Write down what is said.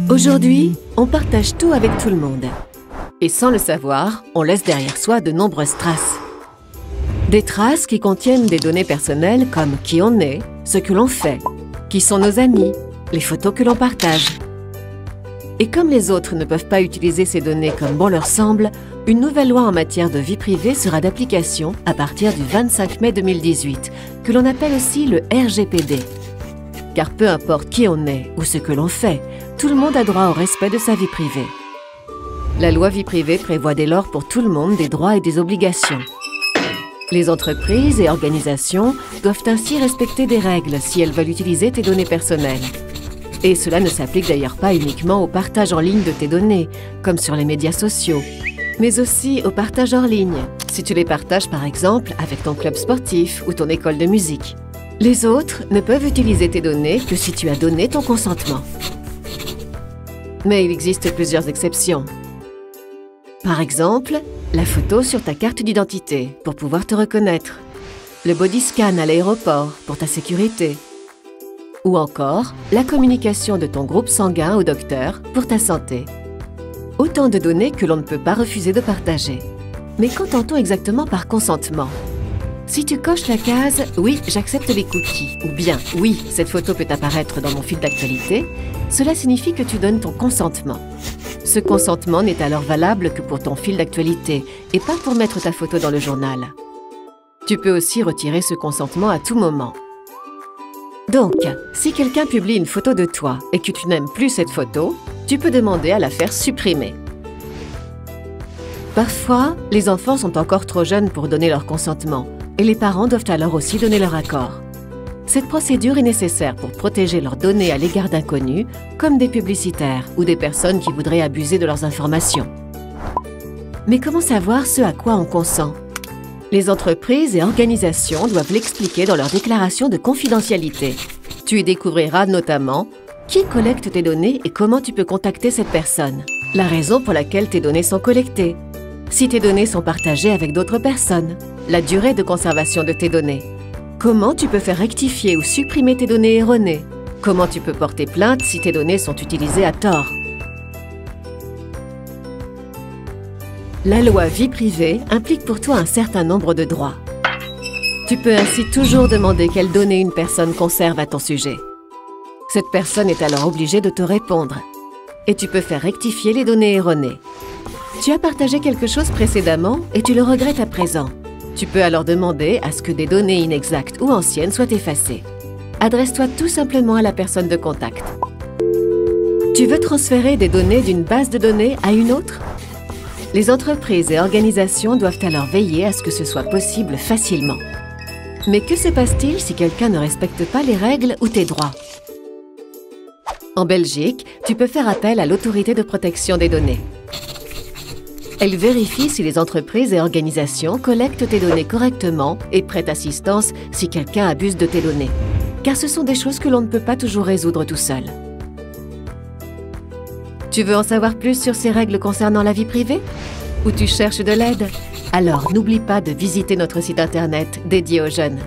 Aujourd'hui, on partage tout avec tout le monde. Et sans le savoir, on laisse derrière soi de nombreuses traces. Des traces qui contiennent des données personnelles comme qui on est, ce que l'on fait, qui sont nos amis, les photos que l'on partage. Et comme les autres ne peuvent pas utiliser ces données comme bon leur semble, une nouvelle loi en matière de vie privée sera d'application à partir du 25 mai 2018, que l'on appelle aussi le RGPD. Car peu importe qui on est ou ce que l'on fait, tout le monde a droit au respect de sa vie privée. La loi vie privée prévoit dès lors pour tout le monde des droits et des obligations. Les entreprises et organisations doivent ainsi respecter des règles si elles veulent utiliser tes données personnelles. Et cela ne s'applique d'ailleurs pas uniquement au partage en ligne de tes données, comme sur les médias sociaux, mais aussi au partage hors ligne, si tu les partages par exemple avec ton club sportif ou ton école de musique. Les autres ne peuvent utiliser tes données que si tu as donné ton consentement. Mais il existe plusieurs exceptions. Par exemple, la photo sur ta carte d'identité pour pouvoir te reconnaître, le body scan à l'aéroport pour ta sécurité, ou encore la communication de ton groupe sanguin au docteur pour ta santé. Autant de données que l'on ne peut pas refuser de partager. Mais qu'entend-on exactement par consentement? Si tu coches la case « Oui, j'accepte les cookies » ou bien « Oui, cette photo peut apparaître dans mon fil d'actualité », cela signifie que tu donnes ton consentement. Ce consentement n'est alors valable que pour ton fil d'actualité et pas pour mettre ta photo dans le journal. Tu peux aussi retirer ce consentement à tout moment. Donc, si quelqu'un publie une photo de toi et que tu n'aimes plus cette photo, tu peux demander à la faire supprimer. Parfois, les enfants sont encore trop jeunes pour donner leur consentement et les parents doivent alors aussi donner leur accord. Cette procédure est nécessaire pour protéger leurs données à l'égard d'inconnus, comme des publicitaires ou des personnes qui voudraient abuser de leurs informations. Mais comment savoir ce à quoi on consent? Les entreprises et organisations doivent l'expliquer dans leur déclaration de confidentialité. Tu y découvriras notamment qui collecte tes données et comment tu peux contacter cette personne, la raison pour laquelle tes données sont collectées, si tes données sont partagées avec d'autres personnes, la durée de conservation de tes données, comment tu peux faire rectifier ou supprimer tes données erronées, comment tu peux porter plainte si tes données sont utilisées à tort. La loi vie privée implique pour toi un certain nombre de droits. Tu peux ainsi toujours demander quelles données une personne conserve à ton sujet. Cette personne est alors obligée de te répondre. Et tu peux faire rectifier les données erronées. Tu as partagé quelque chose précédemment et tu le regrettes à présent. Tu peux alors demander à ce que des données inexactes ou anciennes soient effacées. Adresse-toi tout simplement à la personne de contact. Tu veux transférer des données d'une base de données à une autre? Les entreprises et organisations doivent alors veiller à ce que ce soit possible facilement. Mais que se passe-t-il si quelqu'un ne respecte pas les règles ou tes droits? En Belgique, tu peux faire appel à l'autorité de protection des données. Elle vérifie si les entreprises et organisations collectent tes données correctement et prête assistance si quelqu'un abuse de tes données. Car ce sont des choses que l'on ne peut pas toujours résoudre tout seul. Tu veux en savoir plus sur ces règles concernant la vie privée? Ou tu cherches de l'aide? Alors n'oublie pas de visiter notre site internet dédié aux jeunes.